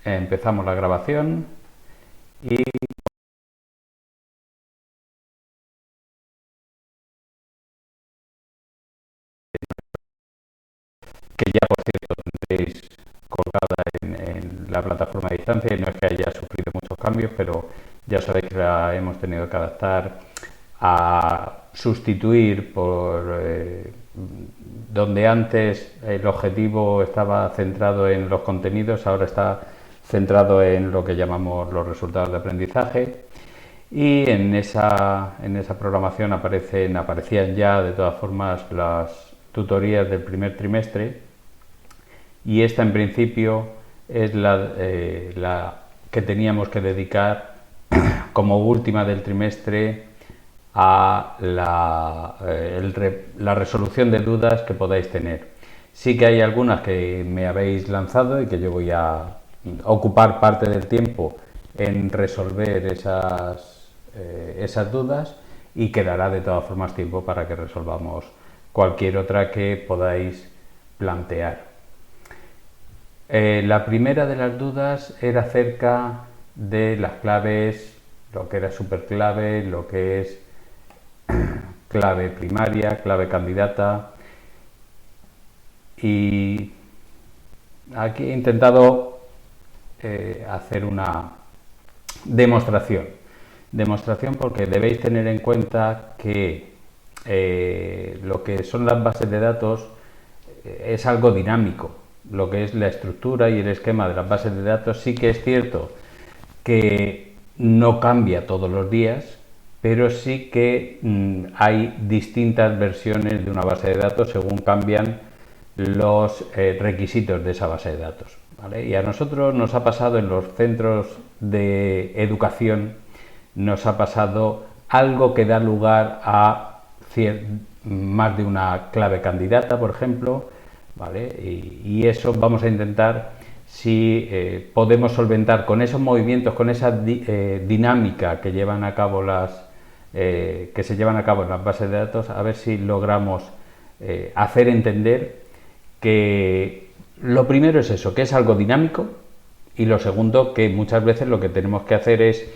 Empezamos la grabación y que ya por cierto tendréis colgada en la plataforma de distancia y no es que haya sufrido muchos cambios, pero ya sabéis que la hemos tenido que adaptar a sustituir por donde antes el objetivo estaba centrado en los contenidos, ahora está centrado en lo que llamamos los resultados de aprendizaje. Y en esa programación aparecían ya de todas formas las tutorías del primer trimestre, y esta en principio es la que teníamos que dedicar como última del trimestre a la resolución de dudas que podáis tener. Sí que hay algunas que me habéis lanzado y que yo voy a ocupar parte del tiempo en resolver esas dudas, y quedará de todas formas tiempo para que resolvamos cualquier otra que podáis plantear. La primera de las dudas era acerca de las claves, lo que era superclave, lo que es clave primaria, clave candidata, y aquí he intentado hacer una demostración porque debéis tener en cuenta que lo que son las bases de datos es algo dinámico. Lo que es la estructura y el esquema de las bases de datos sí que es cierto que no cambia todos los días, pero sí que hay distintas versiones de una base de datos según cambian los requisitos de esa base de datos, ¿vale? Y a nosotros nos ha pasado en los centros de educación, nos ha pasado algo que da lugar a más de una clave candidata, por ejemplo, ¿vale? Y eso vamos a intentar, si podemos solventar con esos movimientos, con esa dinámica que llevan a cabo que se llevan a cabo en las bases de datos, a ver si logramos hacer entender que lo primero es eso, que es algo dinámico, y lo segundo, que muchas veces lo que tenemos que hacer es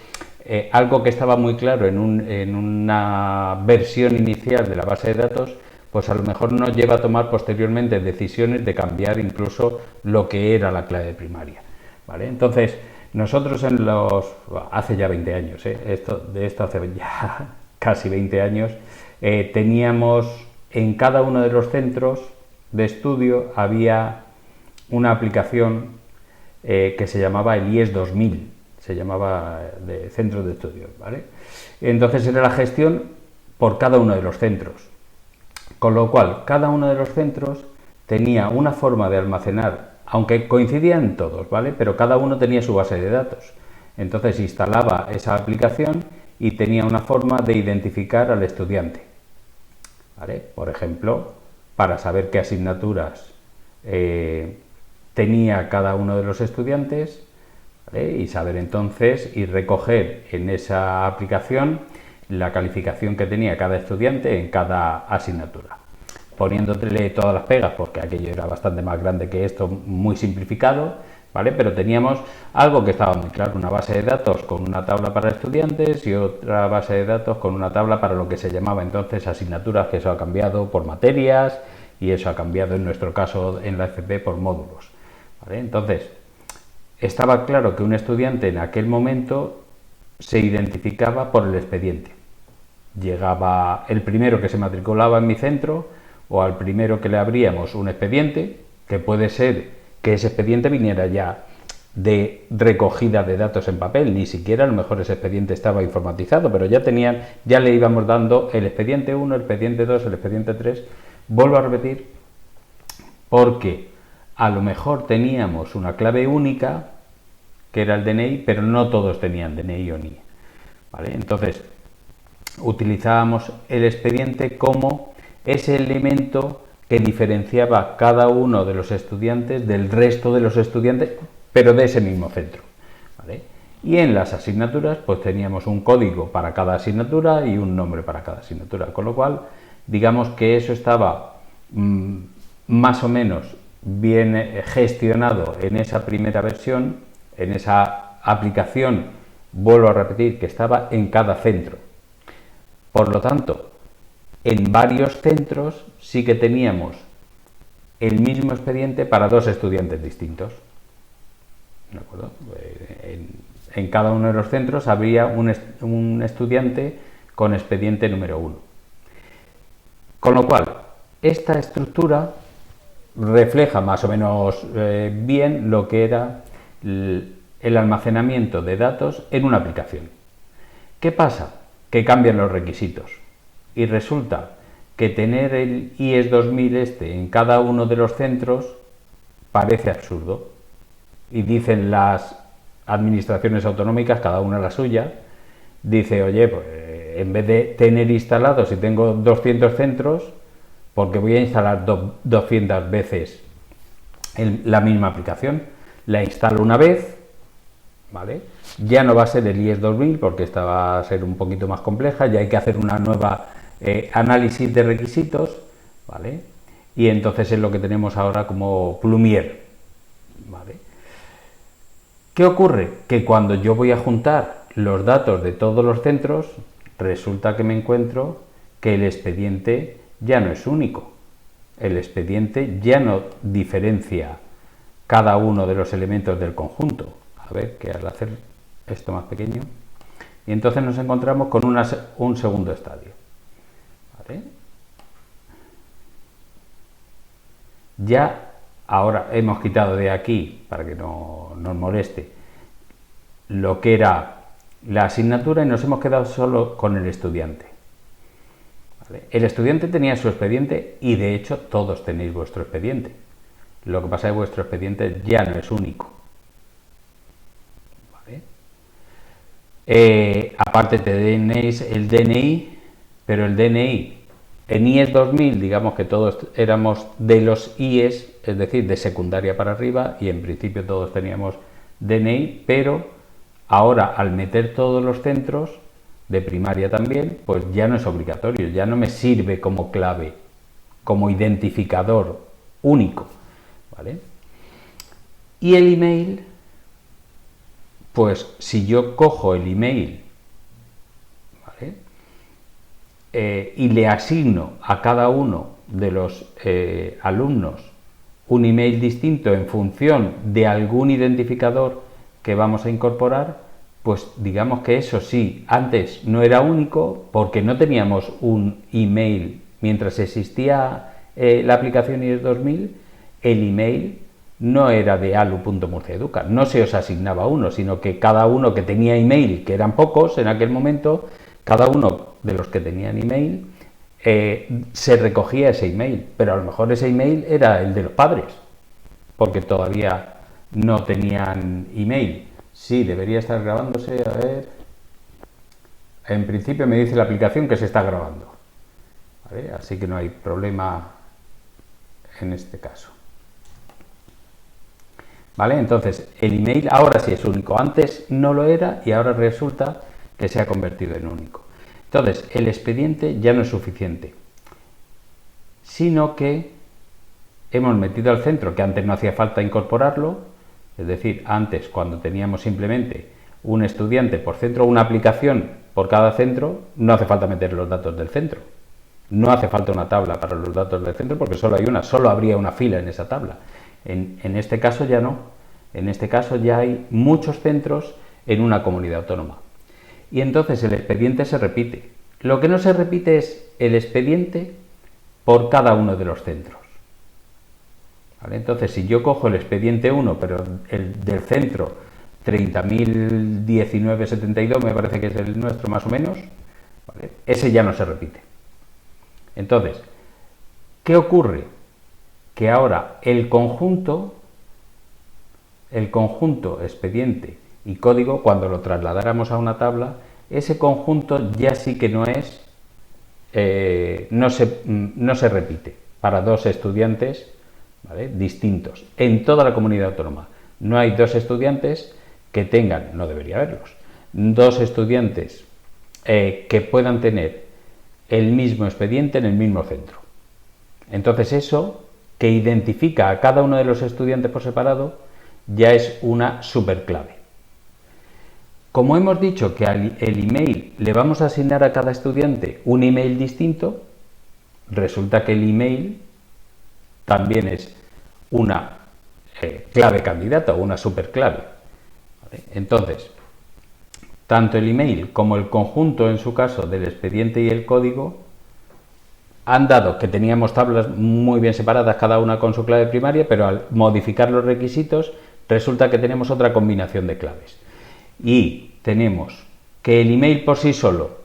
algo que estaba muy claro en una versión inicial de la base de datos, pues a lo mejor nos lleva a tomar posteriormente decisiones de cambiar incluso lo que era la clave primaria, ¿vale? Entonces, nosotros hace ya 20 años, de esto hace ya casi 20 años, teníamos en cada uno de los centros de estudio había una aplicación que se llamaba el IES 2000, se llamaba de centros de estudio, ¿vale? Entonces era la gestión por cada uno de los centros. Con lo cual, cada uno de los centros tenía una forma de almacenar, aunque coincidían todos, ¿vale? Pero cada uno tenía su base de datos. Entonces instalaba esa aplicación y tenía una forma de identificar al estudiante, ¿vale? Por ejemplo, para saber qué asignaturas tenía cada uno de los estudiantes, ¿vale? Y saber entonces y recoger en esa aplicación la calificación que tenía cada estudiante en cada asignatura, poniéndole todas las pegas, porque aquello era bastante más grande que esto, muy simplificado, ¿vale? Pero teníamos algo que estaba muy claro, una base de datos con una tabla para estudiantes y otra base de datos con una tabla para lo que se llamaba entonces asignaturas, que eso ha cambiado por materias, y eso ha cambiado en nuestro caso en la FP por módulos, ¿vale? Entonces, estaba claro que un estudiante en aquel momento se identificaba por el expediente. Llegaba el primero que se matriculaba en mi centro, o al primero que le abríamos un expediente, que puede ser que ese expediente viniera ya de recogida de datos en papel, ni siquiera a lo mejor ese expediente estaba informatizado, pero ya le íbamos dando el expediente 1, el expediente 2, el expediente 3, vuelvo a repetir, porque a lo mejor teníamos una clave única, que era el DNI, pero no todos tenían DNI o NIE, ¿vale? Entonces, utilizábamos el expediente como ese elemento que diferenciaba cada uno de los estudiantes del resto de los estudiantes, pero de ese mismo centro, ¿vale? Y en las asignaturas pues teníamos un código para cada asignatura y un nombre para cada asignatura, con lo cual digamos que eso estaba más o menos bien gestionado en esa primera versión, en esa aplicación, vuelvo a repetir, que estaba en cada centro. Por lo tanto, en varios centros sí que teníamos el mismo expediente para dos estudiantes distintos. ¿De acuerdo? En cada uno de los centros habría un estudiante con expediente número 1. Con lo cual, esta estructura refleja más o menos bien lo que era el almacenamiento de datos en una aplicación. ¿Qué pasa? Que cambian los requisitos y resulta que tener el IES 2000 en cada uno de los centros parece absurdo, y dicen las administraciones autonómicas, cada una la suya, dice, oye, pues en vez de tener instalados, si tengo 200 centros, porque voy a instalar 200 veces la misma aplicación, la instalo una vez, ¿vale? Ya no va a ser el IES 2000 porque esta va a ser un poquito más compleja, ya hay que hacer una nueva análisis de requisitos, ¿vale? Y entonces es lo que tenemos ahora como Plumier, ¿vale? ¿Qué ocurre? Que cuando yo voy a juntar los datos de todos los centros, resulta que me encuentro que el expediente ya no es único. El expediente ya no diferencia cada uno de los elementos del conjunto. A ver, que al hacer esto más pequeño, y entonces nos encontramos con un segundo estadio. ¿Vale? Ya ahora hemos quitado de aquí, para que no nos moleste, lo que era la asignatura y nos hemos quedado solo con el estudiante. ¿Vale? El estudiante tenía su expediente y de hecho todos tenéis vuestro expediente. Lo que pasa es que vuestro expediente ya no es único. Aparte tenéis el DNI, pero el DNI en IES 2000, digamos que todos éramos de los IES, es decir, de secundaria para arriba, y en principio todos teníamos DNI, pero ahora al meter todos los centros, de primaria también, pues ya no es obligatorio, ya no me sirve como clave, como identificador único, ¿vale? Y el email, pues si yo cojo el email, ¿vale? Y le asigno a cada uno de los alumnos un email distinto en función de algún identificador que vamos a incorporar, pues digamos que eso sí, antes no era único porque no teníamos un email mientras existía la aplicación IES 2000, el email no era de alu.murciaeduca, no se os asignaba uno, sino que cada uno que tenía email, que eran pocos en aquel momento, cada uno de los que tenían email se recogía ese email, pero a lo mejor ese email era el de los padres, porque todavía no tenían email. Sí, debería estar grabándose, a ver. En principio me dice la aplicación que se está grabando, ¿vale? Así que no hay problema en este caso. ¿Vale? Entonces, el email ahora sí es único. Antes no lo era y ahora resulta que se ha convertido en único. Entonces, el expediente ya no es suficiente, sino que hemos metido al centro, que antes no hacía falta incorporarlo, es decir, antes cuando teníamos simplemente un estudiante por centro, una aplicación por cada centro, no hace falta meter los datos del centro. No hace falta una tabla para los datos del centro porque solo hay una, solo habría una fila en esa tabla. En este caso ya no. En este caso ya hay muchos centros en una comunidad autónoma. Y entonces el expediente se repite. Lo que no se repite es el expediente por cada uno de los centros. ¿Vale? Entonces, si yo cojo el expediente 1, pero el del centro 30.019.72, me parece que es el nuestro más o menos, ¿vale? Ese ya no se repite. Entonces, ¿qué ocurre? Que ahora el conjunto expediente y código, cuando lo trasladáramos a una tabla, ese conjunto ya sí que no es, no se repite para dos estudiantes, ¿vale?, distintos en toda la comunidad autónoma. No hay dos estudiantes que tengan, no debería haberlos, dos estudiantes que puedan tener el mismo expediente en el mismo centro. Entonces eso, que identifica a cada uno de los estudiantes por separado, ya es una superclave. Como hemos dicho que al email le vamos a asignar a cada estudiante un email distinto, resulta que el email también es una clave candidata o una superclave. ¿Vale? Entonces, tanto el email como el conjunto, en su caso, del expediente y el código, han dado que teníamos tablas muy bien separadas, cada una con su clave primaria, pero al modificar los requisitos, resulta que tenemos otra combinación de claves. Y tenemos que el email por sí solo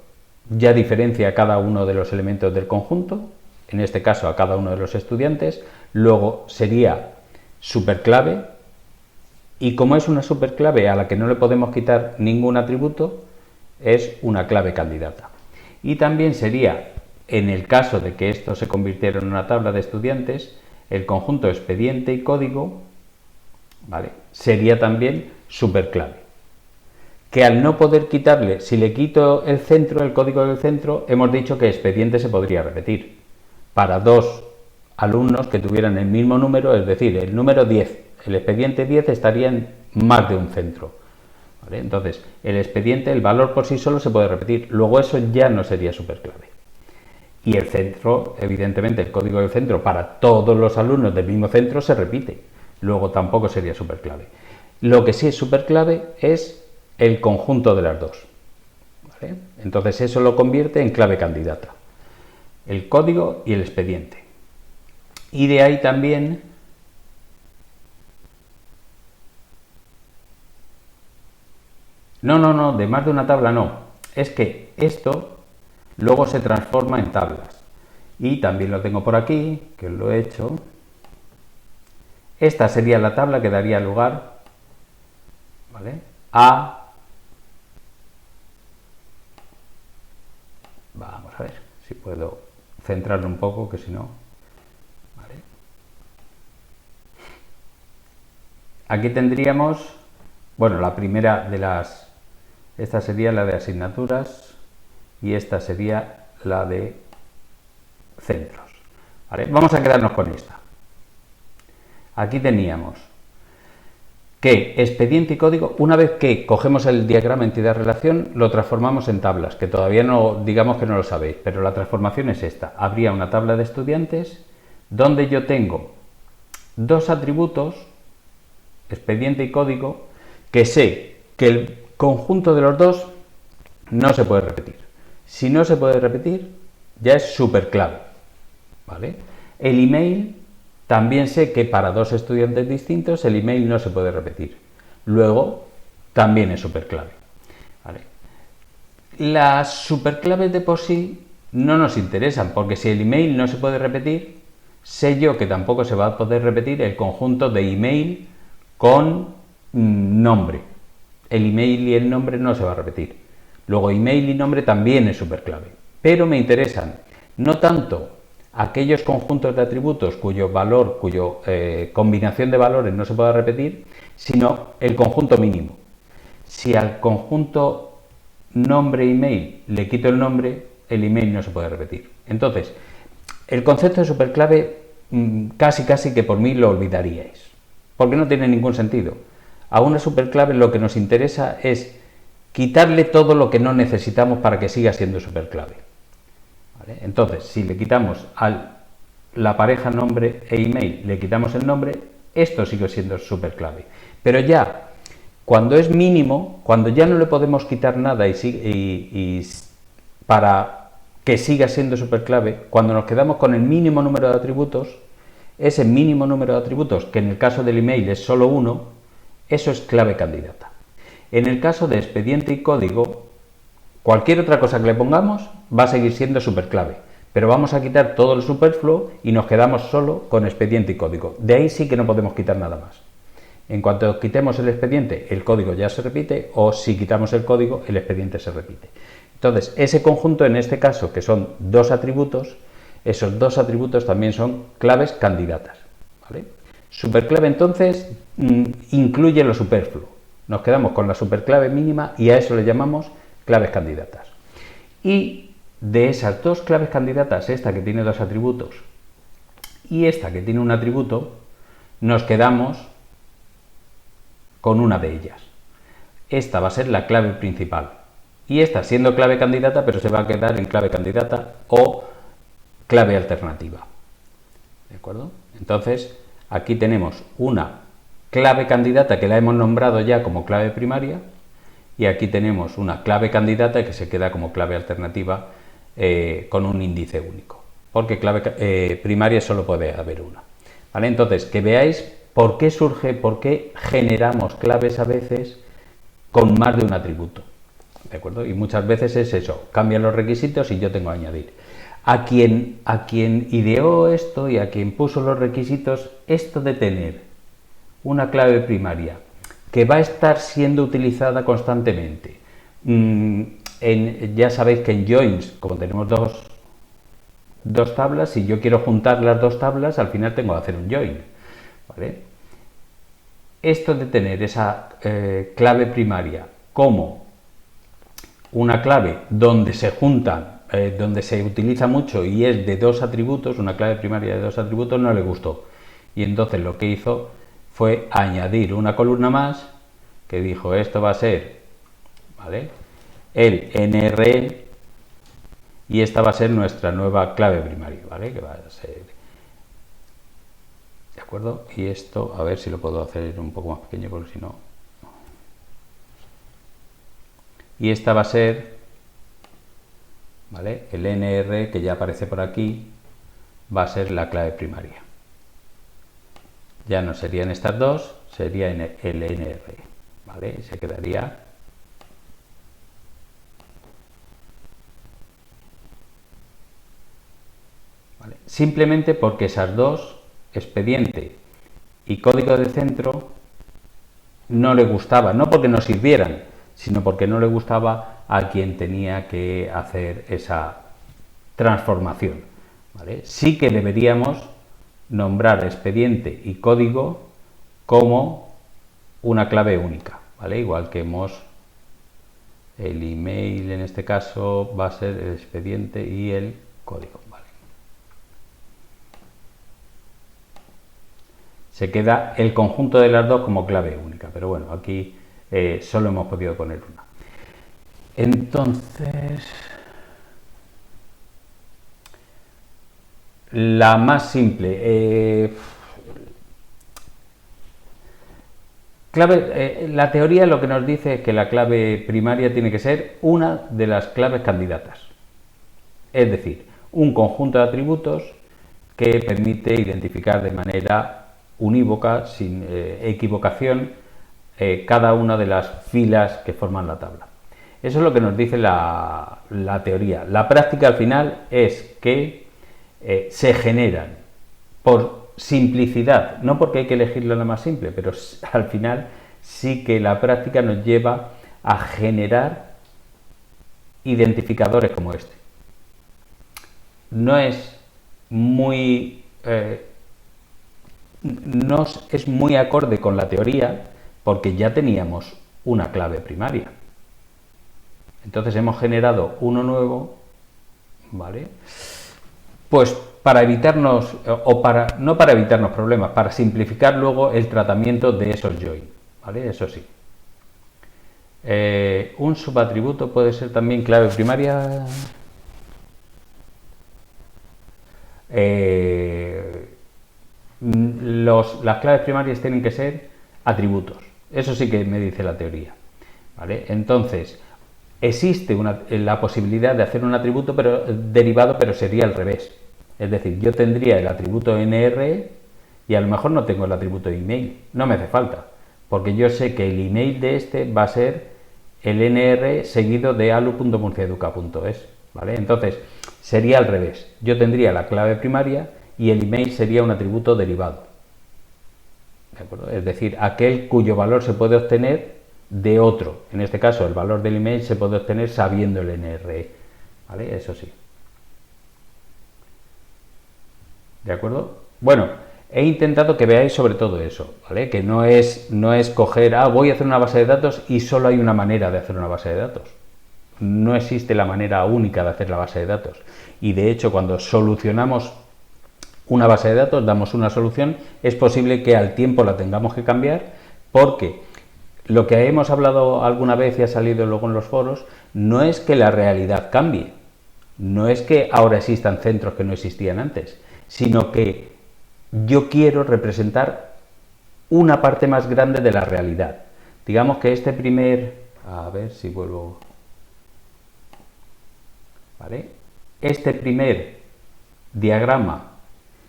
ya diferencia a cada uno de los elementos del conjunto, en este caso a cada uno de los estudiantes, luego sería superclave, y como es una superclave a la que no le podemos quitar ningún atributo, es una clave candidata. Y también sería, en el caso de que esto se convirtiera en una tabla de estudiantes, el conjunto expediente y código, ¿vale?, sería también superclave. Que al no poder quitarle, si le quito el centro, el código del centro, hemos dicho que expediente se podría repetir. Para dos alumnos que tuvieran el mismo número, es decir, el número 10, el expediente 10 estaría en más de un centro. ¿Vale? Entonces, el expediente, el valor por sí solo se puede repetir, luego eso ya no sería superclave. Y el centro, evidentemente, el código del centro para todos los alumnos del mismo centro se repite, luego tampoco sería superclave. Lo que sí es superclave es el conjunto de las dos. ¿Vale? Entonces eso lo convierte en clave candidata, el código y el expediente. Y de ahí también no, de más de una tabla no, es que esto luego se transforma en tablas. Y también lo tengo por aquí, que lo he hecho. Esta sería la tabla que daría lugar, ¿vale?, a... Vamos a ver si puedo centrarlo un poco, que si no... ¿Vale? Aquí tendríamos, bueno, la primera de las... Esta sería la de asignaturas y esta sería la de centros. ¿Vale? Vamos a quedarnos con esta. Aquí teníamos que expediente y código, una vez que cogemos el diagrama entidad-relación, lo transformamos en tablas, que todavía no, digamos que no lo sabéis, pero la transformación es esta. Habría una tabla de estudiantes donde yo tengo dos atributos, expediente y código, que sé que el conjunto de los dos no se puede repetir. Si no se puede repetir, ya es superclave. ¿Vale? El email, también sé que para dos estudiantes distintos el email no se puede repetir. Luego, también es superclave. ¿Vale? Las superclaves de por sí no nos interesan, porque si el email no se puede repetir, sé yo que tampoco se va a poder repetir el conjunto de email con nombre. El email y el nombre no se va a repetir. Luego, email y nombre también es superclave. Pero me interesan no tanto aquellos conjuntos de atributos cuyo valor, combinación de valores no se pueda repetir, sino el conjunto mínimo. Si al conjunto nombre-email le quito el nombre, el email no se puede repetir. Entonces, el concepto de superclave casi que por mí lo olvidaríais, porque no tiene ningún sentido. A una superclave lo que nos interesa es quitarle todo lo que no necesitamos para que siga siendo superclave. ¿Vale? Entonces, si le quitamos a la pareja nombre e email, le quitamos el nombre, esto sigue siendo superclave. Pero ya, cuando es mínimo, cuando ya no le podemos quitar nada y para que siga siendo superclave, cuando nos quedamos con el mínimo número de atributos, ese mínimo número de atributos, que en el caso del email es solo uno, eso es clave candidata. En el caso de expediente y código, cualquier otra cosa que le pongamos va a seguir siendo superclave, pero vamos a quitar todo el superfluo y nos quedamos solo con expediente y código. De ahí sí que no podemos quitar nada más. En cuanto quitemos el expediente, el código ya se repite, o si quitamos el código, el expediente se repite. Entonces, ese conjunto, en este caso, que son dos atributos, esos dos atributos también son claves candidatas. ¿Vale? Superclave, entonces, incluye lo superfluo. Nos quedamos con la superclave mínima y a eso le llamamos claves candidatas. Y de esas dos claves candidatas, esta que tiene dos atributos y esta que tiene un atributo, nos quedamos con una de ellas. Esta va a ser la clave principal. Y esta siendo clave candidata, pero se va a quedar en clave candidata o clave alternativa. ¿De acuerdo? Entonces, aquí tenemos una clave candidata que la hemos nombrado ya como clave primaria, y aquí tenemos una clave candidata que se queda como clave alternativa con un índice único, porque clave primaria solo puede haber una. ¿Vale? Entonces, que veáis por qué surge, por qué generamos claves a veces con más de un atributo. ¿De acuerdo? Y muchas veces es eso, cambian los requisitos y yo tengo que añadir. A quien ideó esto y a quien puso los requisitos, esto de tener una clave primaria que va a estar siendo utilizada constantemente. Ya sabéis que en joins, como tenemos dos tablas, si yo quiero juntar las dos tablas, al final tengo que hacer un join. ¿Vale? Esto de tener esa clave primaria como una clave donde se juntan, donde se utiliza mucho y es de dos atributos, una clave primaria de dos atributos, no le gustó. Y entonces lo que hizo fue añadir una columna más que dijo esto va a ser, ¿vale?, el NRE, y esta va a ser nuestra nueva clave primaria, ¿vale?, que va a ser, ¿de acuerdo? Y esto, a ver si lo puedo hacer un poco más pequeño porque si no... Y esta va a ser, ¿vale?, el NR que ya aparece por aquí, va a ser la clave primaria. Ya no serían estas dos, sería el NR, ¿vale? Y se quedaría... ¿Vale? Simplemente porque esas dos, expediente y código de centro, no le gustaba, no porque no sirvieran, sino porque no le gustaba a quien tenía que hacer esa transformación, ¿vale? Sí que deberíamos nombrar expediente y código como una clave única, ¿vale? Igual que el email, en este caso va a ser el expediente y el código, ¿vale? Se queda el conjunto de las dos como clave única, pero bueno, aquí solo hemos podido poner una. Entonces, la más simple, la teoría lo que nos dice es que la clave primaria tiene que ser una de las claves candidatas, es decir, un conjunto de atributos que permite identificar de manera unívoca, sin equivocación, cada una de las filas que forman la tabla. Eso es lo que nos dice la teoría. La práctica al final es que se generan por simplicidad, no porque hay que elegir la más simple, pero al final sí que la práctica nos lleva a generar identificadores como este. No es muy acorde con la teoría porque ya teníamos una clave primaria. Entonces hemos generado uno nuevo, ¿vale? Pues para evitarnos, no para evitarnos problemas, para simplificar luego el tratamiento de esos join, ¿vale? Eso sí. Un subatributo puede ser también clave primaria. Las claves primarias tienen que ser atributos. Eso sí que me dice la teoría, ¿vale? Entonces, existe la posibilidad de hacer un atributo derivado, pero sería al revés. Es decir, yo tendría el atributo NR y a lo mejor no tengo el atributo email. No me hace falta, porque yo sé que el email de este va a ser el NR seguido de alu.murciaeduca.es, ¿vale? Entonces, sería al revés. Yo tendría la clave primaria y el email sería un atributo derivado. ¿De acuerdo? Es decir, aquel cuyo valor se puede obtener de otro. En este caso, el valor del email se puede obtener sabiendo el NRE, ¿vale? Eso sí. ¿De acuerdo? Bueno, he intentado que veáis sobre todo eso, ¿vale? Que no es coger, voy a hacer una base de datos y solo hay una manera de hacer una base de datos. No existe la manera única de hacer la base de datos. Y de hecho, cuando solucionamos una base de datos, damos una solución, es posible que al tiempo la tengamos que cambiar porque lo que hemos hablado alguna vez y ha salido luego en los foros, no es que la realidad cambie, no es que ahora existan centros que no existían antes, sino que yo quiero representar una parte más grande de la realidad. Digamos que este primer... A ver si vuelvo... ¿Vale? Este primer diagrama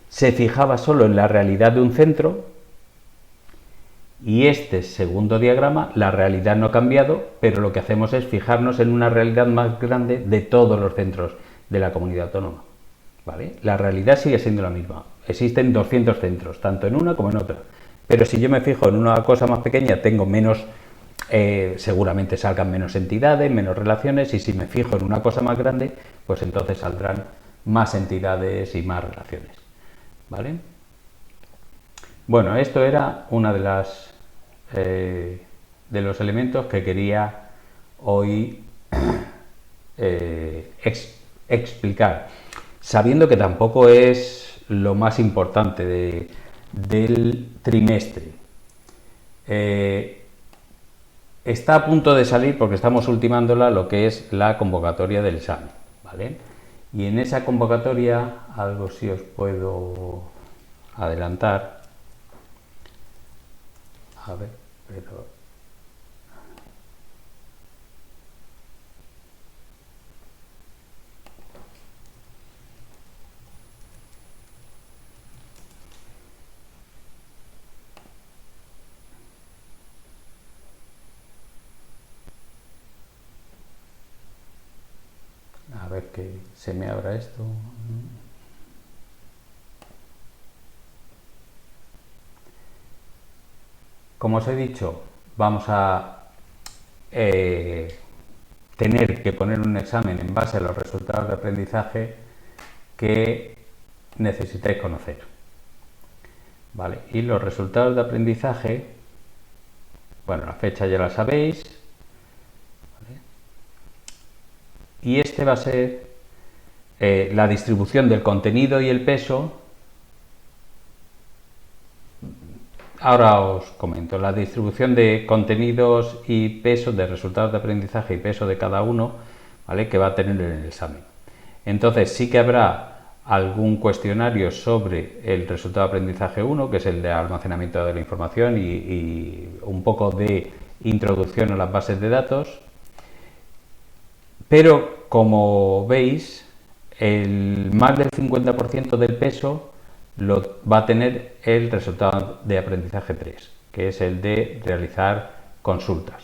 se fijaba solo en la realidad de un centro y este segundo diagrama, la realidad no ha cambiado, pero lo que hacemos es fijarnos en una realidad más grande de todos los centros de la comunidad autónoma. ¿Vale? La realidad sigue siendo la misma. Existen 200 centros, tanto en una como en otra. Pero si yo me fijo en una cosa más pequeña, tengo menos, seguramente salgan menos entidades, menos relaciones, y si me fijo en una cosa más grande, pues entonces saldrán más entidades y más relaciones. ¿Vale? Bueno, esto era una de las de los elementos que quería hoy explicar, sabiendo que tampoco es lo más importante del trimestre. Está a punto de salir, porque estamos ultimándola, lo que es la convocatoria del examen, ¿vale? Y en esa convocatoria, algo sí os puedo adelantar. A ver, pero... A ver que se me abra esto. Como os he dicho, vamos a tener que poner un examen en base a los resultados de aprendizaje que necesitáis conocer. ¿Vale? Y los resultados de aprendizaje, bueno, la fecha ya la sabéis. ¿Vale? Y este va a ser la distribución del contenido y el peso. Ahora os comento la distribución de contenidos y peso, de resultados de aprendizaje y peso de cada uno, ¿vale? Que va a tener en el examen. Entonces sí que habrá algún cuestionario sobre el resultado de aprendizaje 1, que es el de almacenamiento de la información y un poco de introducción a las bases de datos. Pero como veis, más del 50% del peso lo va a tener el resultado de aprendizaje 3, que es el de realizar consultas.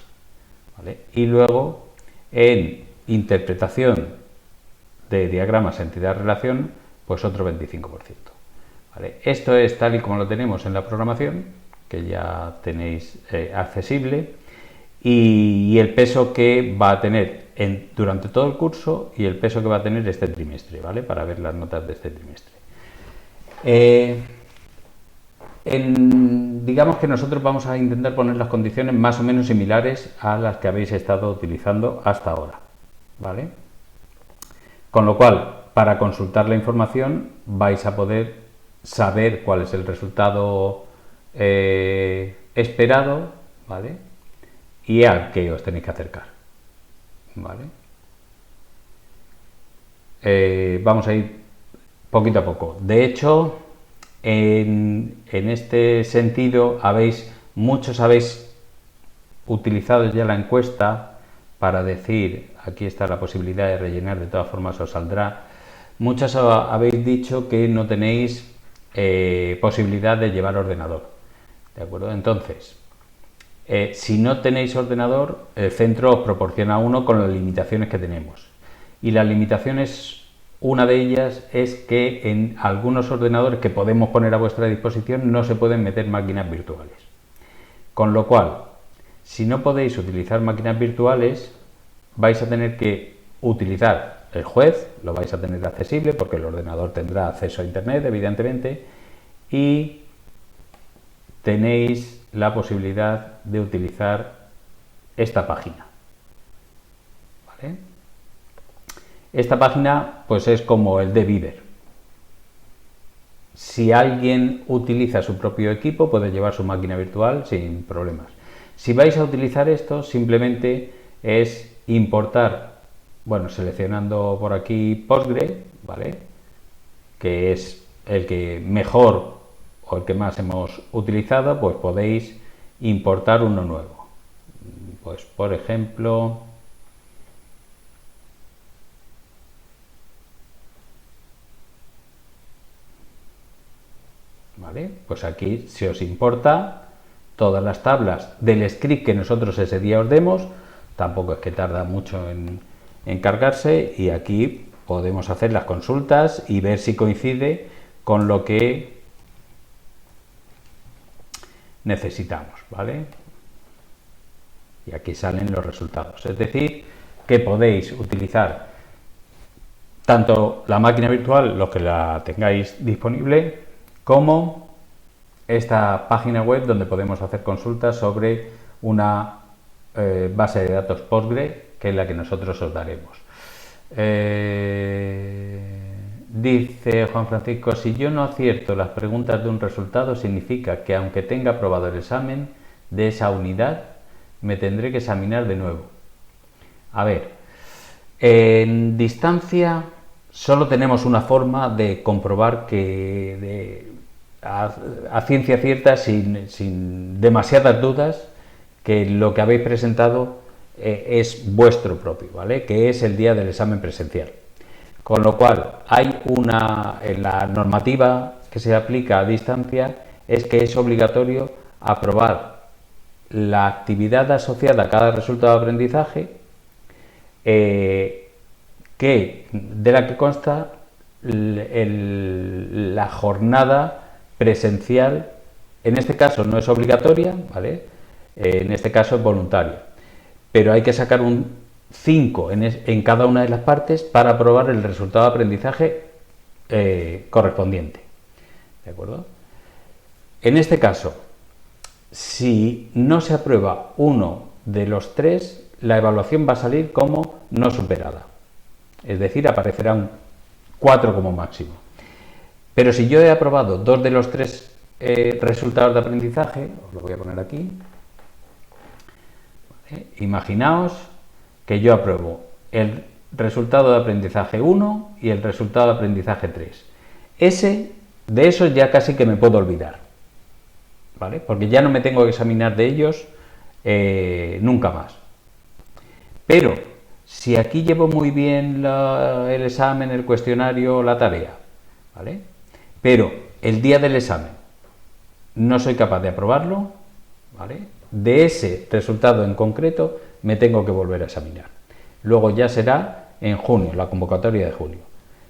¿Vale? Y luego, en interpretación de diagramas entidad-relación, pues otro 25%. ¿Vale? Esto es tal y como lo tenemos en la programación, que ya tenéis accesible, y el peso que va a tener durante todo el curso y el peso que va a tener este trimestre, ¿vale? Para ver las notas de este trimestre. Digamos que nosotros vamos a intentar poner las condiciones más o menos similares a las que habéis estado utilizando hasta ahora, ¿vale? Con lo cual, para consultar la información vais a poder saber cuál es el resultado esperado, ¿vale? Y al que os tenéis que acercar, ¿vale? Vamos a ir poquito a poco. De hecho, en este sentido, muchos habéis utilizado ya la encuesta para decir, aquí está la posibilidad de rellenar, de todas formas os saldrá. Muchos habéis dicho que no tenéis posibilidad de llevar ordenador, ¿de acuerdo? Entonces, si no tenéis ordenador, el centro os proporciona uno con las limitaciones que tenemos. Y las limitaciones, una de ellas es que en algunos ordenadores que podemos poner a vuestra disposición no se pueden meter máquinas virtuales. Con lo cual, si no podéis utilizar máquinas virtuales, vais a tener que utilizar el juez, lo vais a tener accesible porque el ordenador tendrá acceso a internet, evidentemente, y tenéis la posibilidad de utilizar esta página. ¿Vale? Esta página pues es como el de Viver. Si alguien utiliza su propio equipo, puede llevar su máquina virtual sin problemas. Si vais a utilizar esto, simplemente es importar, bueno, seleccionando por aquí Postgre, ¿vale? Que es el que mejor o el que más hemos utilizado, pues podéis importar uno nuevo. Pues por ejemplo, ¿vale? Pues aquí se os importa todas las tablas del script que nosotros ese día os demos, tampoco es que tarda mucho en cargarse, y aquí podemos hacer las consultas y ver si coincide con lo que necesitamos, ¿vale? Y aquí salen los resultados, es decir, que podéis utilizar tanto la máquina virtual, los que la tengáis disponible, como esta página web donde podemos hacer consultas sobre una base de datos Postgre, que es la que nosotros os daremos. Dice Juan Francisco, si yo no acierto las preguntas de un resultado, significa que aunque tenga aprobado el examen de esa unidad, me tendré que examinar de nuevo. A ver, en distancia solo tenemos una forma de comprobar que a ciencia cierta, sin demasiadas dudas, que lo que habéis presentado es vuestro propio, ¿vale? Que es el día del examen presencial. Con lo cual, en la normativa que se aplica a distancia, es que es obligatorio aprobar la actividad asociada a cada resultado de aprendizaje, de la que consta la jornada presencial. En este caso no es obligatoria, ¿vale? En este caso es voluntaria, pero hay que sacar un 5 en cada una de las partes para aprobar el resultado de aprendizaje correspondiente, ¿de acuerdo? En este caso, si no se aprueba uno de los tres, la evaluación va a salir como no superada, es decir, aparecerá un 4 como máximo. Pero si yo he aprobado dos de los tres resultados de aprendizaje, os lo voy a poner aquí, ¿vale? Imaginaos que yo apruebo el resultado de aprendizaje 1 y el resultado de aprendizaje 3. De esos ya casi que me puedo olvidar, ¿vale? Porque ya no me tengo que examinar de ellos nunca más. Pero si aquí llevo muy bien el examen, el cuestionario, la tarea, ¿vale? Pero el día del examen no soy capaz de aprobarlo, ¿vale? De ese resultado en concreto me tengo que volver a examinar. Luego ya será en junio, la convocatoria de junio.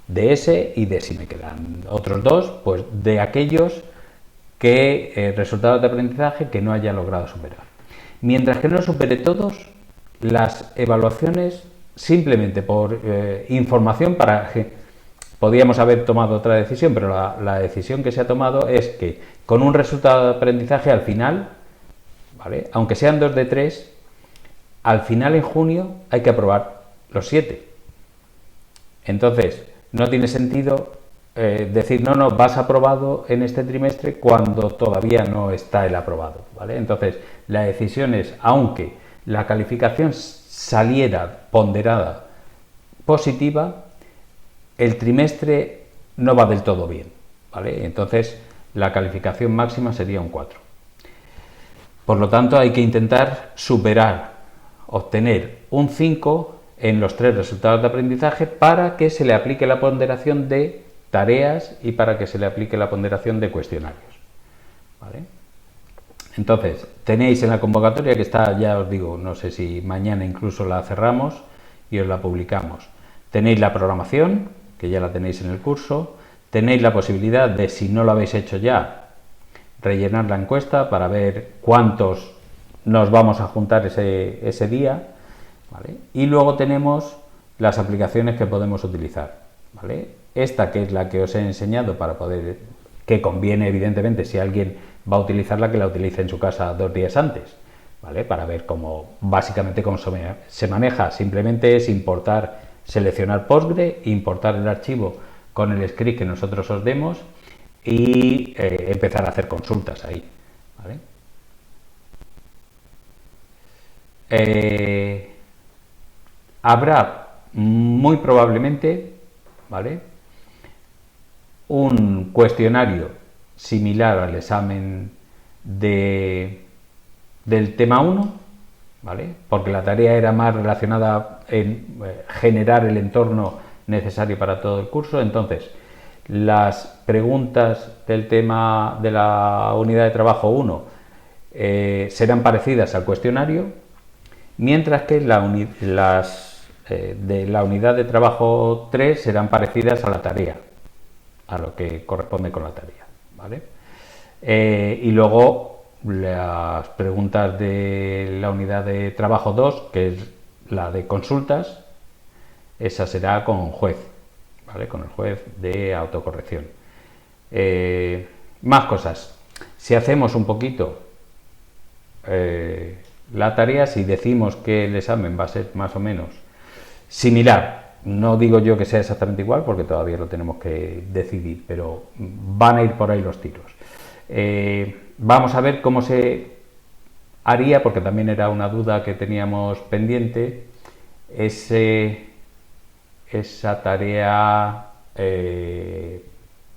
De ese y de si me quedan otros dos, pues de aquellos resultados de aprendizaje que no haya logrado superar. Mientras que no supere todos, las evaluaciones, simplemente por información, podríamos haber tomado otra decisión, pero la decisión que se ha tomado es que con un resultado de aprendizaje al final, ¿vale? Aunque sean 2 de 3, al final en junio hay que aprobar los 7. Entonces, no tiene sentido decir, no, vas aprobado en este trimestre cuando todavía no está el aprobado, ¿vale? Entonces, la decisión es, aunque la calificación saliera ponderada positiva, el trimestre no va del todo bien, ¿vale? Entonces, la calificación máxima sería un 4. Por lo tanto, hay que intentar obtener un 5 en los 3 resultados de aprendizaje para que se le aplique la ponderación de tareas y para que se le aplique la ponderación de cuestionarios, ¿vale? Entonces, tenéis en la convocatoria, que está, ya os digo, no sé si mañana incluso la cerramos y os la publicamos. Tenéis la programación, que ya la tenéis en el curso. Tenéis la posibilidad de, si no lo habéis hecho ya, rellenar la encuesta para ver cuántos nos vamos a juntar ese día, ¿vale? Y luego tenemos las aplicaciones que podemos utilizar, ¿vale? Esta, que es la que os he enseñado que conviene evidentemente, si alguien va a utilizarla, que la utilice en su casa 2 días antes, ¿vale? Para ver básicamente cómo se maneja. Simplemente es seleccionar Postgre, importar el archivo con el script que nosotros os demos y empezar a hacer consultas ahí, ¿vale? habrá muy probablemente, ¿vale?, un cuestionario similar al examen del tema 1, ¿vale?, porque la tarea era más relacionada en generar el entorno necesario para todo el curso. Entonces, las preguntas del tema de la unidad de trabajo 1 serán parecidas al cuestionario, mientras que las de la unidad de trabajo 3 serán parecidas a la tarea, a lo que corresponde con la tarea, ¿vale? Y luego las preguntas de la unidad de trabajo 2, que es la de consultas, esa será con juez, ¿vale?, con el juez de autocorrección. Más cosas. Si hacemos un poquito la tarea, si decimos que el examen va a ser más o menos similar, no digo yo que sea exactamente igual porque todavía lo tenemos que decidir, pero van a ir por ahí los tiros. Vamos a ver cómo se haría, porque también era una duda que teníamos pendiente, esa tarea de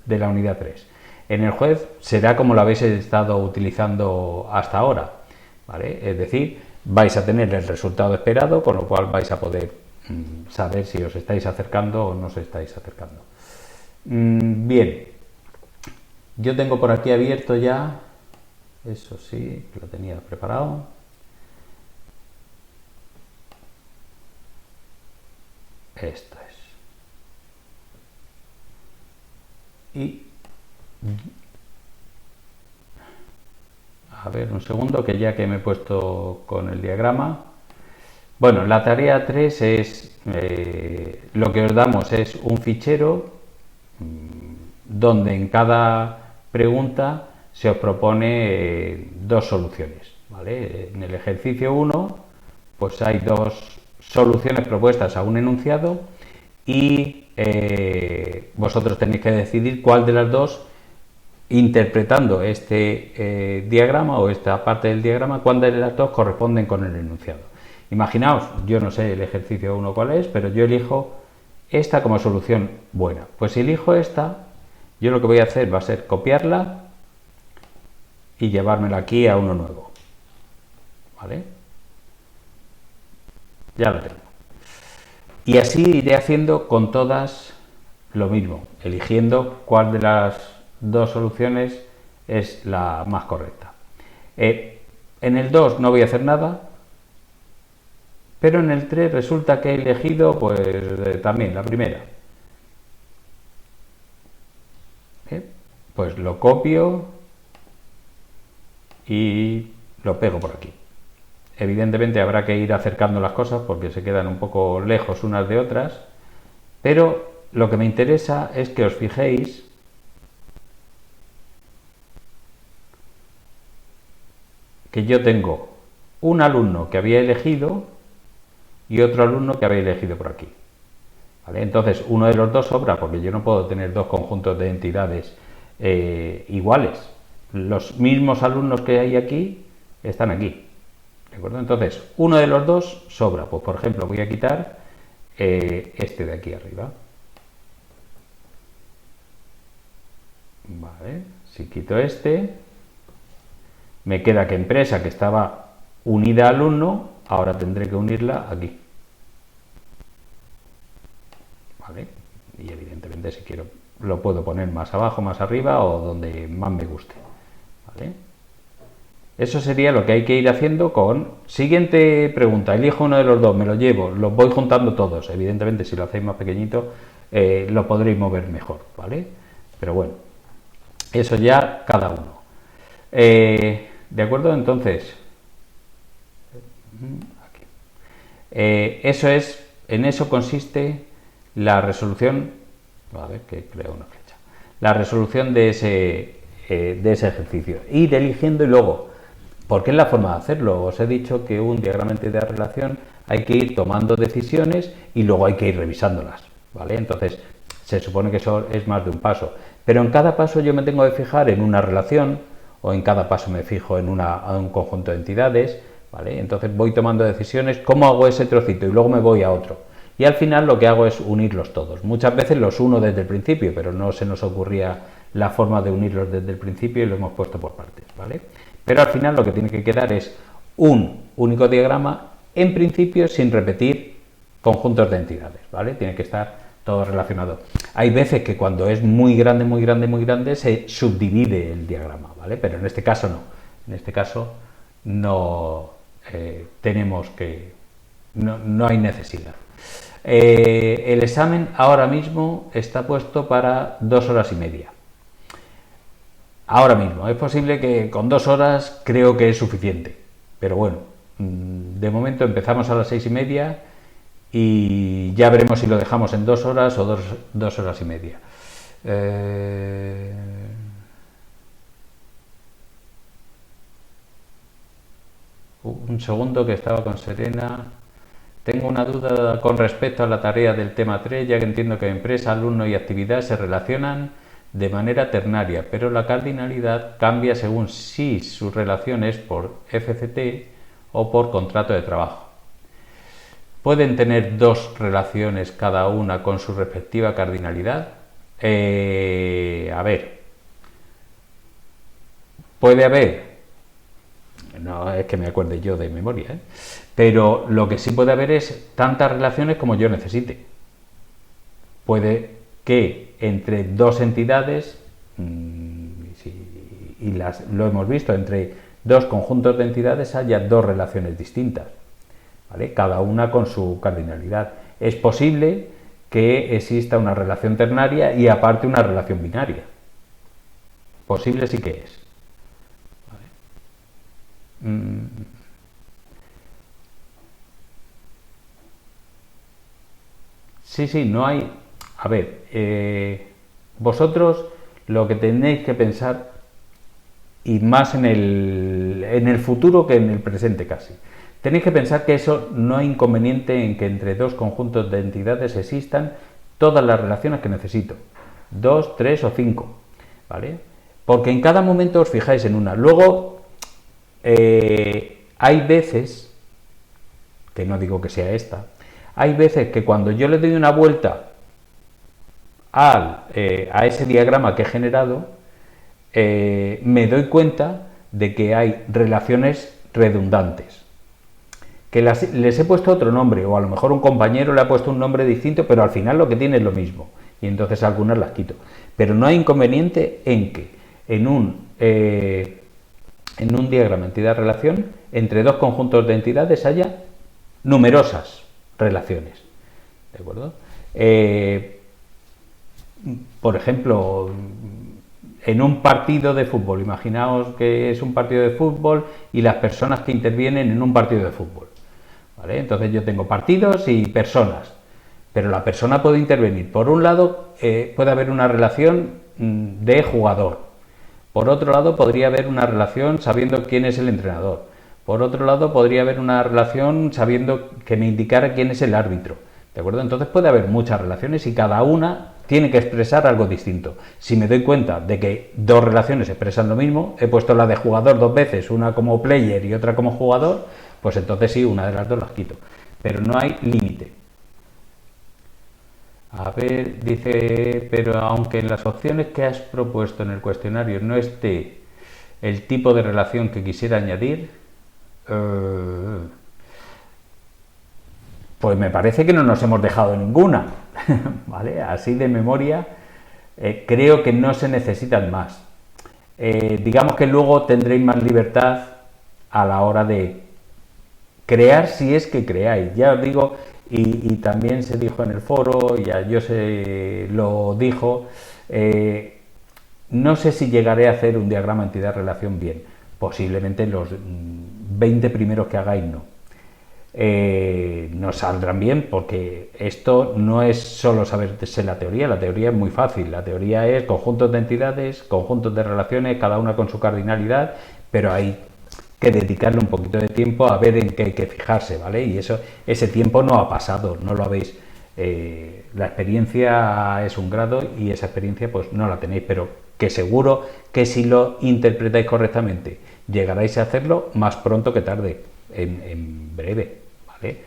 la unidad 3. En el juez será como lo habéis estado utilizando hasta ahora, ¿vale? Es decir, vais a tener el resultado esperado, con lo cual vais a poder saber si os estáis acercando o no os estáis acercando. Bien, yo tengo por aquí abierto ya, eso sí, lo tenía preparado. Esto es. Y a ver, un segundo, que ya que me he puesto con el diagrama. Bueno, la tarea 3 es, lo que os damos es un fichero donde en cada pregunta se os propone dos soluciones, ¿vale? En el ejercicio 1, pues hay dos soluciones propuestas a un enunciado y vosotros tenéis que decidir cuál de las dos, interpretando este diagrama o esta parte del diagrama, cuál de las dos corresponden con el enunciado. Imaginaos, yo no sé el ejercicio 1 cuál es, pero yo elijo esta como solución buena. Pues si elijo esta, yo lo que voy a hacer va a ser copiarla y llevármela aquí a uno nuevo, ¿vale? Ya lo tengo. Y así iré haciendo con todas lo mismo, eligiendo cuál de las dos soluciones es la más correcta. En el 2 no voy a hacer nada, pero en el 3 resulta que he elegido pues también la primera. Pues lo copio y lo pego por aquí. Evidentemente habrá que ir acercando las cosas porque se quedan un poco lejos unas de otras, pero lo que me interesa es que os fijéis que yo tengo un alumno que había elegido y otro alumno que había elegido por aquí, ¿vale? Entonces uno de los dos sobra porque yo no puedo tener dos conjuntos de entidades iguales. Los mismos alumnos que hay aquí están aquí, ¿de acuerdo? Entonces uno de los dos sobra. Pues por ejemplo voy a quitar este de aquí arriba, vale. Si quito este, me queda que empresa, que estaba unida a alumno, ahora tendré que unirla aquí, ¿vale? Y evidentemente si quiero lo puedo poner más abajo, más arriba o donde más me guste, ¿vale? Eso sería lo que hay que ir haciendo con siguiente pregunta. Elijo uno de los dos, me lo llevo, los voy juntando todos. Evidentemente si lo hacéis más pequeñito lo podréis mover mejor, ¿vale? Pero bueno, eso ya cada uno. ¿De acuerdo? Entonces, aquí. En eso consiste la resolución, a ver que creo una flecha, la resolución de ese ejercicio. Ir eligiendo y luego, porque es la forma de hacerlo. Os he dicho que un diagrama de relación hay que ir tomando decisiones y luego hay que ir revisándolas, ¿vale? Entonces, se supone que eso es más de un paso, pero en cada paso yo me tengo que fijar en una relación o en cada paso me fijo en un conjunto de entidades ¿vale? Entonces voy tomando decisiones, ¿cómo hago ese trocito? Y luego me voy a otro. Y al final lo que hago es unirlos todos. Muchas veces los uno desde el principio, pero no se nos ocurría la forma de unirlos desde el principio y lo hemos puesto por partes, ¿vale? Pero al final lo que tiene que quedar es un único diagrama, en principio sin repetir conjuntos de entidades, ¿vale? Tiene que estar todo relacionado. Hay veces que cuando es muy grande, muy grande, muy grande, se subdivide el diagrama, ¿vale? Pero en este caso no. En este caso no tenemos que... no hay necesidad. El examen ahora mismo está puesto para 2 horas y media. Ahora mismo, es posible que con 2 horas creo que es suficiente, pero bueno, de momento empezamos a las 6:30 y ya veremos si lo dejamos en 2 horas o 2 horas y media. Un segundo, que estaba con Serena. Tengo una duda con respecto a la tarea del tema 3, ya que entiendo que empresa, alumno y actividad se relacionan de manera ternaria, pero la cardinalidad cambia según si su relación es por FCT o por contrato de trabajo. ¿Pueden tener 2 relaciones cada una con su respectiva cardinalidad? A ver, puede haber, no es que me acuerde yo de memoria, pero lo que sí puede haber es tantas relaciones como yo necesite. Puede que entre 2 entidades, y lo hemos visto, entre 2 conjuntos de entidades haya 2 relaciones distintas, ¿vale? Cada una con su cardinalidad. Es posible que exista una relación ternaria y aparte una relación binaria. Posible sí que es. ¿Vale? Sí, no hay... A ver, vosotros lo que tenéis que pensar, y más en el futuro que en el presente casi, tenéis que pensar que eso no hay inconveniente en que entre 2 conjuntos de entidades existan todas las relaciones que necesito, 2, 3 o 5, ¿vale? Porque en cada momento os fijáis en una. Luego, hay veces, que no digo que sea esta, hay veces que cuando yo le doy una vuelta a ese diagrama que he generado, me doy cuenta de que hay relaciones redundantes, que les he puesto otro nombre, o a lo mejor un compañero le ha puesto un nombre distinto, pero al final lo que tiene es lo mismo, y entonces algunas las quito. Pero no hay inconveniente en que en un diagrama entidad-relación, entre 2 conjuntos de entidades haya numerosas relaciones, ¿de acuerdo? Por ejemplo, en un partido de fútbol, imaginaos que es un partido de fútbol y las personas que intervienen en un partido de fútbol, ¿vale? Entonces yo tengo partidos y personas, pero la persona puede intervenir. Por un lado, puede haber una relación de jugador. Por otro lado, podría haber una relación sabiendo quién es el entrenador. Por otro lado, podría haber una relación sabiendo que me indicara quién es el árbitro, ¿de acuerdo? Entonces puede haber muchas relaciones y cada una tiene que expresar algo distinto. Si me doy cuenta de que 2 relaciones expresan lo mismo, he puesto la de jugador 2 veces, una como player y otra como jugador, pues entonces sí, una de las 2 las quito. Pero no hay límite. A ver, dice, pero aunque en las opciones que has propuesto en el cuestionario no esté el tipo de relación que quisiera añadir, pues me parece que no nos hemos dejado ninguna, ¿vale? Así de memoria, creo que no se necesitan más. Digamos que luego tendréis más libertad a la hora de crear, si es que creáis. Ya os digo, y también se dijo en el foro, y yo se lo dijo, no sé si llegaré a hacer un diagrama entidad-relación bien. Posiblemente los 20 primeros que hagáis no. No saldrán bien, porque esto no es solo saberse la teoría es muy fácil. La teoría es conjuntos de entidades, conjuntos de relaciones, cada una con su cardinalidad, pero hay que dedicarle un poquito de tiempo a ver en qué hay que fijarse, ¿vale? Y ese tiempo no ha pasado, no lo habéis. La experiencia es un grado y esa experiencia pues no la tenéis, pero que seguro que si lo interpretáis correctamente llegaréis a hacerlo más pronto que tarde. en breve, ¿vale?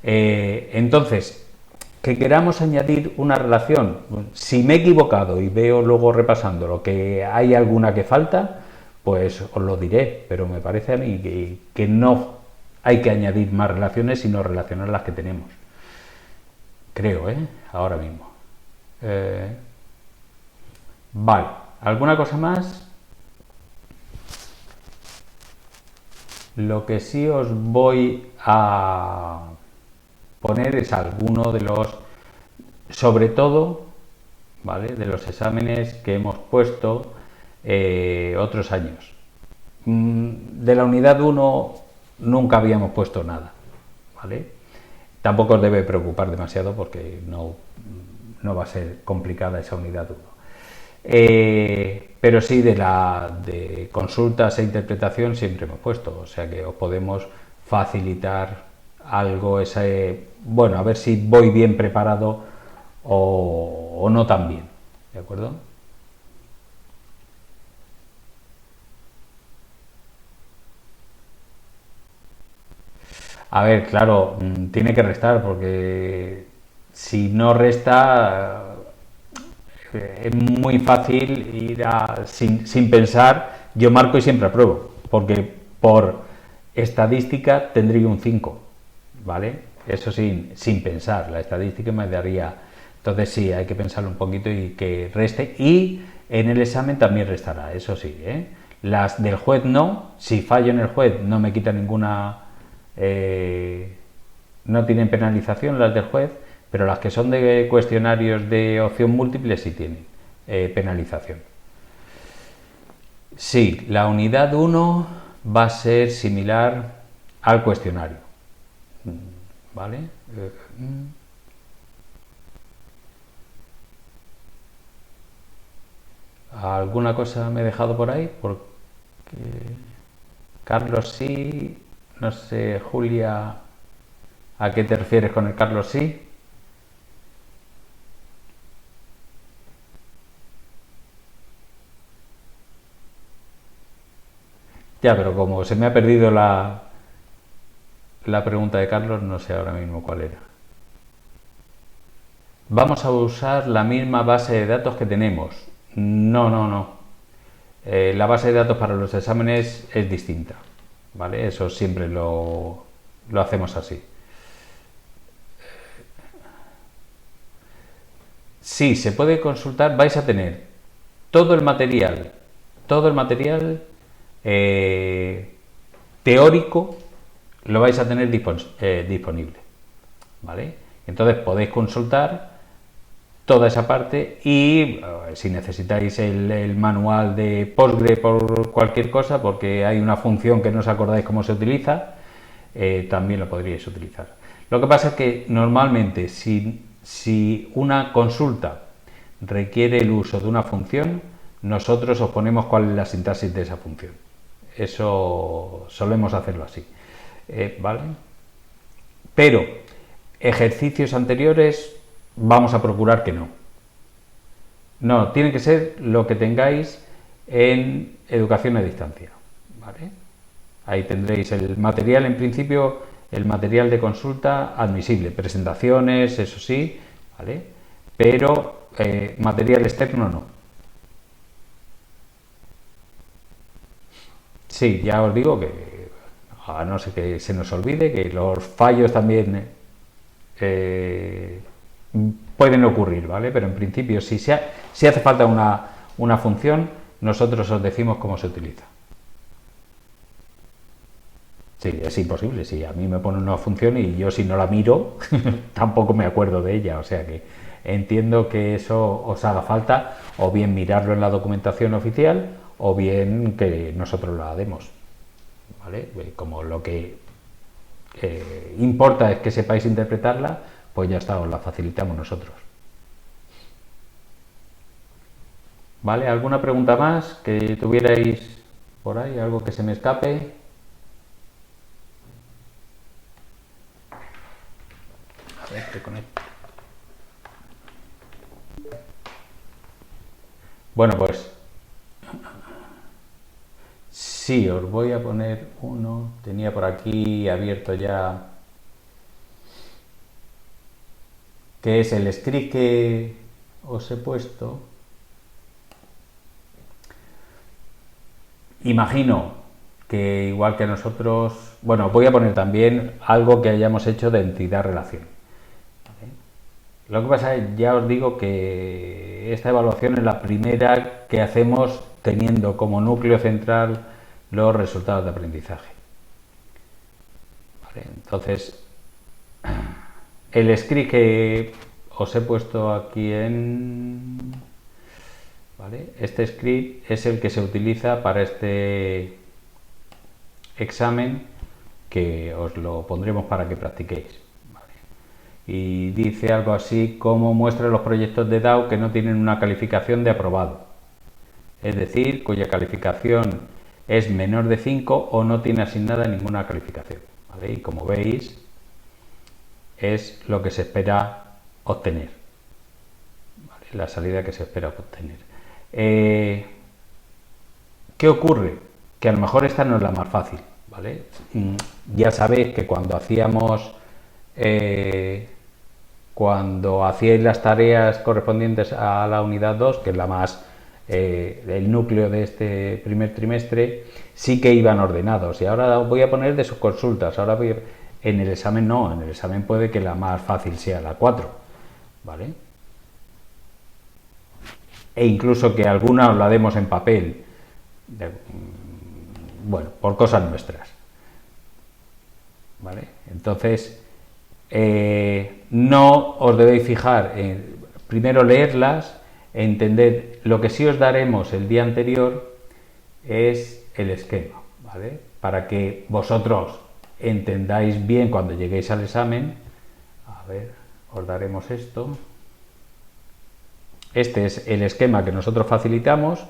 Entonces, que queramos añadir una relación, si me he equivocado y veo luego repasando lo que hay alguna que falta, pues os lo diré, pero me parece a mí que no hay que añadir más relaciones, sino relacionar las que tenemos. Creo, ahora mismo. Vale, ¿alguna cosa más? Lo que sí os voy a poner es alguno de los, sobre todo, ¿vale?, de los exámenes que hemos puesto otros años. De la unidad 1 nunca habíamos puesto nada, ¿vale? Tampoco os debe preocupar demasiado porque no va a ser complicada esa unidad 1. Pero sí de consultas e interpretación siempre hemos puesto, o sea que os podemos facilitar algo, bueno, a ver si voy bien preparado o no tan bien, ¿de acuerdo? A ver, claro, tiene que restar porque si no resta es muy fácil ir sin pensar, yo marco y siempre apruebo, porque por estadística tendría un 5, ¿vale? Eso sin pensar, la estadística me daría. Entonces sí, hay que pensarlo un poquito y que reste, y en el examen también restará, eso sí, ¿eh? Las del juez no, si fallo en el juez no me quita ninguna, no tienen penalización las del juez, pero las que son de cuestionarios de opción múltiple sí tienen penalización. Sí, la unidad 1 va a ser similar al cuestionario, ¿vale? ¿Alguna cosa me he dejado por ahí? Porque Carlos sí, no sé, Julia, ¿a qué te refieres con el Carlos sí? Ya, pero como se me ha perdido la pregunta de Carlos, no sé ahora mismo cuál era. Vamos a usar la misma base de datos que tenemos. No, no, no. La base de datos para los exámenes es distinta, ¿vale? Eso siempre lo hacemos así. Sí, se puede consultar, vais a tener todo todo el material eh, teórico lo vais a tener disponible, ¿vale? Entonces podéis consultar toda esa parte y si necesitáis el manual de Postgre por cualquier cosa, porque hay una función que no os acordáis cómo se utiliza, también lo podríais utilizar. Lo que pasa es que normalmente si una consulta requiere el uso de una función, nosotros os ponemos cuál es la sintaxis de esa función. Eso solemos hacerlo así, ¿vale? Pero ejercicios anteriores vamos a procurar que no. No, tiene que ser lo que tengáis en educación a distancia, ¿vale? Ahí tendréis el material, en principio, el material de consulta admisible, presentaciones, eso sí, ¿vale? Pero material externo no. Sí, ya os digo que, a no ser que se nos olvide, que los fallos también eh, pueden ocurrir, ¿vale? Pero en principio, si hace falta una función, nosotros os decimos cómo se utiliza. Sí, es imposible. Si a mí me pone una función y yo si no la miro, tampoco me acuerdo de ella. O sea que entiendo que eso os haga falta o bien mirarlo en la documentación oficial o bien que nosotros la demos, ¿vale? Como lo que importa es que sepáis interpretarla, pues ya está, os la facilitamos nosotros. ¿Vale? ¿Alguna pregunta más que tuvierais por ahí? ¿Algo que se me escape? A ver, te conecto. Bueno, pues Sí, os voy a poner uno. Tenía por aquí abierto ya, que es el script que os he puesto. Imagino que igual que nosotros, bueno, voy a poner también algo que hayamos hecho de entidad-relación. Lo que pasa es, ya os digo que esta evaluación es la primera que hacemos teniendo como núcleo central los resultados de aprendizaje. Vale, entonces, el script que os he puesto aquí ¿vale? Este script es el que se utiliza para este examen, que os lo pondremos para que practiquéis. ¿Vale? Y dice algo así como: muestra los proyectos de DAO que no tienen una calificación de aprobado, es decir, cuya calificación es menor de 5 o no tiene asignada ninguna calificación. ¿Vale? Y como veis, es lo que se espera obtener. ¿Vale? La salida que se espera obtener. ¿Qué ocurre? Que a lo mejor esta no es la más fácil, ¿vale? Ya sabéis que cuando hacíais las tareas correspondientes a la unidad 2, que es la más el núcleo de este primer trimestre, sí que iban ordenados, y ahora voy a poner de sus consultas. En el examen no, en el examen puede que la más fácil sea la 4, ¿vale? E incluso que alguna os la demos en papel, bueno, por cosas nuestras, ¿vale? Entonces, no os debéis fijar en primero leerlas, entender. Lo que sí os daremos el día anterior es el esquema, ¿vale? Para que vosotros entendáis bien cuando lleguéis al examen. A ver, os daremos esto. Este es el esquema que nosotros facilitamos.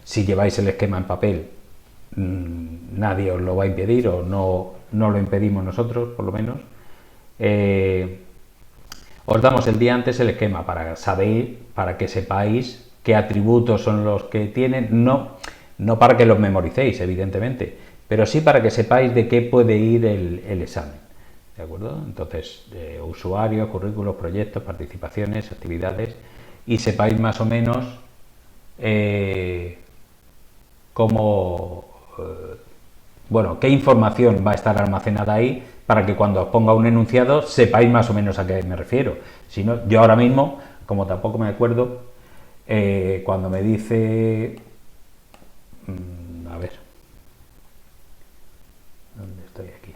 Si lleváis el esquema en papel, nadie os lo va a impedir, o no lo impedimos nosotros, por lo menos. Os damos el día antes el esquema para que sepáis qué atributos son los que tienen, no para que los memoricéis, evidentemente, pero sí para que sepáis de qué puede ir el examen. ¿De acuerdo? Entonces, usuarios, currículos, proyectos, participaciones, actividades, y sepáis más o menos qué información va a estar almacenada ahí, para que cuando os ponga un enunciado sepáis más o menos a qué me refiero. Si no, yo ahora mismo, como tampoco me acuerdo, cuando me dice... a ver, ¿dónde estoy aquí?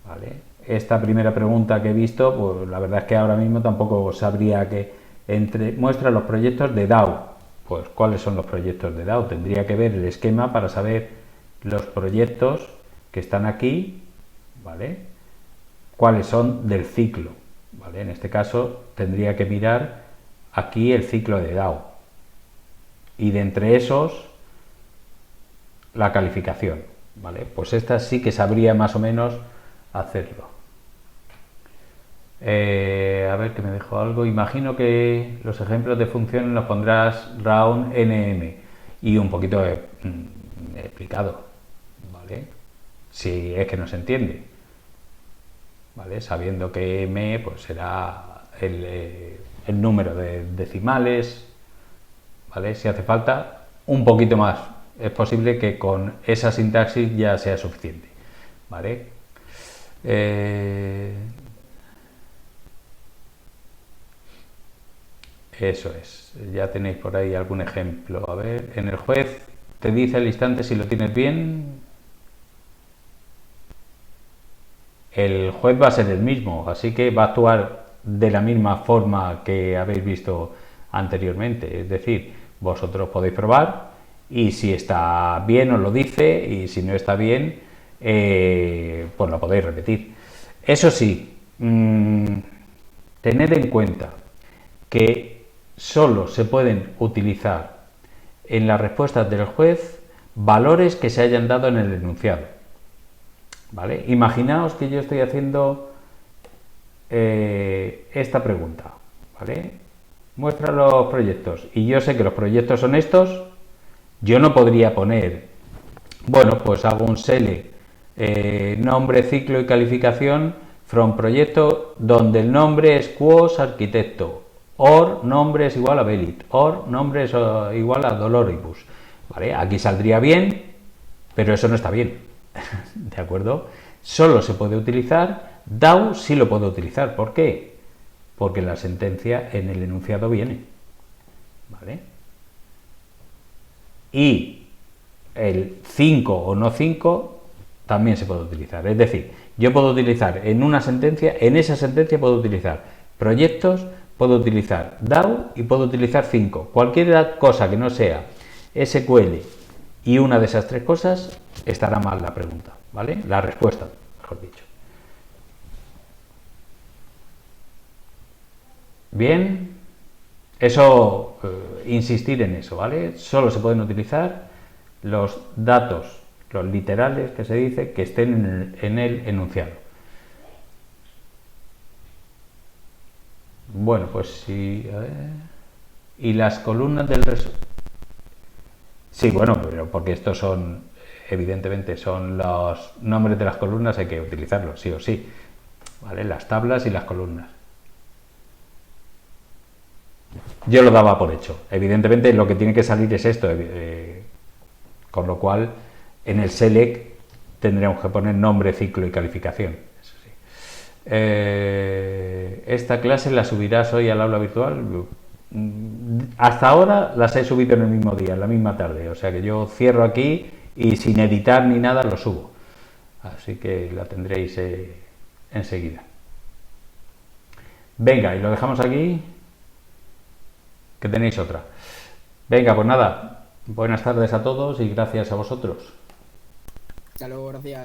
Vale. Esta primera pregunta que he visto, pues la verdad es que ahora mismo tampoco sabría que... muestra los proyectos de DAO. Pues, ¿cuáles son los proyectos de DAO? Tendría que ver el esquema para saber los proyectos que están aquí, ¿vale? Cuáles son del ciclo, ¿vale? En este caso tendría que mirar aquí el ciclo de DAO, y de entre esos la calificación, ¿vale? Pues esta sí que sabría más o menos hacerlo. A ver, que me dejó algo. Imagino que los ejemplos de funciones los pondrás round nm y un poquito explicado, ¿vale? Si es que no se entiende, ¿vale? Sabiendo que m pues será el número de decimales, ¿vale? Si hace falta un poquito más, es posible que con esa sintaxis ya sea suficiente, ¿vale? Eso es, ya tenéis por ahí algún ejemplo. A ver, en el juez te dice al instante si lo tienes bien. El juez va a ser el mismo, así que va a actuar de la misma forma que habéis visto anteriormente. Es decir, vosotros podéis probar, y si está bien os lo dice, y si no está bien, pues lo podéis repetir. Eso sí, tened en cuenta que solo se pueden utilizar en las respuestas del juez valores que se hayan dado en el enunciado, ¿vale? Imaginaos que yo estoy haciendo esta pregunta, ¿vale? Muestra los proyectos, y yo sé que los proyectos son estos. Yo no podría poner Bueno, pues hago un select, nombre, ciclo y calificación from proyecto, donde el nombre es quos arquitecto, or nombre es igual a Belit, or nombre es igual a Doloribus. ¿Vale? Aquí saldría bien, pero eso no está bien. ¿De acuerdo? Solo se puede utilizar, DAO sí lo puedo utilizar. ¿Por qué? Porque la sentencia en el enunciado viene. ¿Vale? Y el 5 o no 5 también se puede utilizar. Es decir, yo puedo utilizar en una sentencia, en esa sentencia puedo utilizar proyectos, puedo utilizar DAO y puedo utilizar 5. Cualquier cosa que no sea SQL y una de esas tres cosas estará mal la pregunta, ¿vale? La respuesta, mejor dicho. Bien, eso, insistir en eso, ¿vale? Solo se pueden utilizar los datos, los literales que se dice, que estén en el enunciado. Bueno, pues sí. A ver. Y las columnas del resumen. Sí, bueno, pero porque estos son, evidentemente, son los nombres de las columnas, hay que utilizarlos, sí o sí. ¿Vale? Las tablas y las columnas. Yo lo daba por hecho. Evidentemente, lo que tiene que salir es esto. Con lo cual, en el select tendríamos que poner nombre, ciclo y calificación. Eso sí. Esta clase la subirás hoy al aula virtual. Hasta ahora las he subido en el mismo día, en la misma tarde. O sea que yo cierro aquí y sin editar ni nada lo subo. Así que la tendréis enseguida. Venga, y lo dejamos aquí, que tenéis otra. Venga, pues nada. Buenas tardes a todos y gracias a vosotros. Hasta luego, gracias.